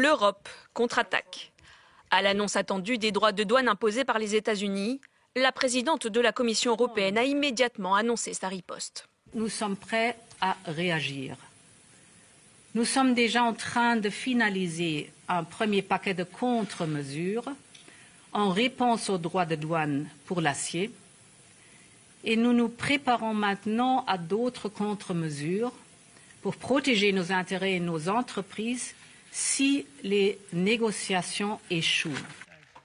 L'Europe contre-attaque. À l'annonce attendue des droits de douane imposés par les États-Unis, la présidente de la Commission européenne a immédiatement annoncé sa riposte. Nous sommes prêts à réagir. Nous sommes déjà en train de finaliser un premier paquet de contre-mesures en réponse aux droits de douane pour l'acier. Et nous nous préparons maintenant à d'autres contre-mesures pour protéger nos intérêts et nos entreprises si les négociations échouent.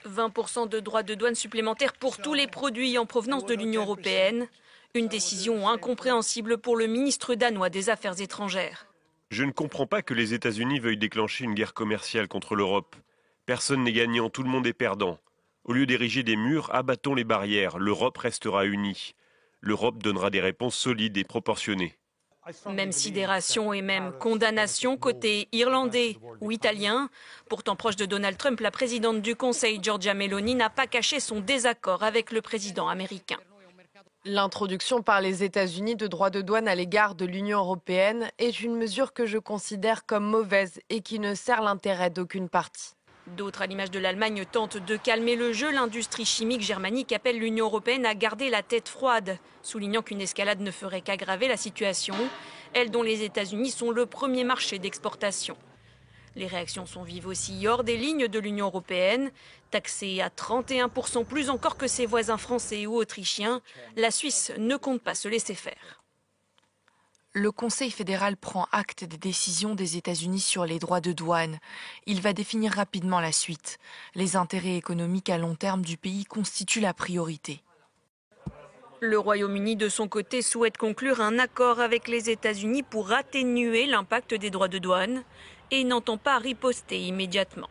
20% de droits de douane supplémentaires pour tous les produits en provenance de l'Union européenne. Une décision incompréhensible pour le ministre danois des Affaires étrangères. Je ne comprends pas que les États-Unis veuillent déclencher une guerre commerciale contre l'Europe. Personne n'est gagnant, tout le monde est perdant. Au lieu d'ériger des murs, abattons les barrières. L'Europe restera unie. L'Europe donnera des réponses solides et proportionnées. Même sidération et même condamnation côté irlandais ou italien. Pourtant proche de Donald Trump, la présidente du Conseil, Giorgia Meloni, n'a pas caché son désaccord avec le président américain. L'introduction par les États-Unis de droits de douane à l'égard de l'Union européenne est une mesure que je considère comme mauvaise et qui ne sert l'intérêt d'aucune partie. D'autres, à l'image de l'Allemagne, tentent de calmer le jeu. L'industrie chimique germanique appelle l'Union européenne à garder la tête froide, soulignant qu'une escalade ne ferait qu'aggraver la situation, elle dont les États-Unis sont le premier marché d'exportation. Les réactions sont vives aussi hors des lignes de l'Union européenne. Taxée à 31% plus encore que ses voisins français ou autrichiens, la Suisse ne compte pas se laisser faire. Le Conseil fédéral prend acte des décisions des États-Unis sur les droits de douane. Il va définir rapidement la suite. Les intérêts économiques à long terme du pays constituent la priorité. Le Royaume-Uni, de son côté, souhaite conclure un accord avec les États-Unis pour atténuer l'impact des droits de douane et n'entend pas riposter immédiatement.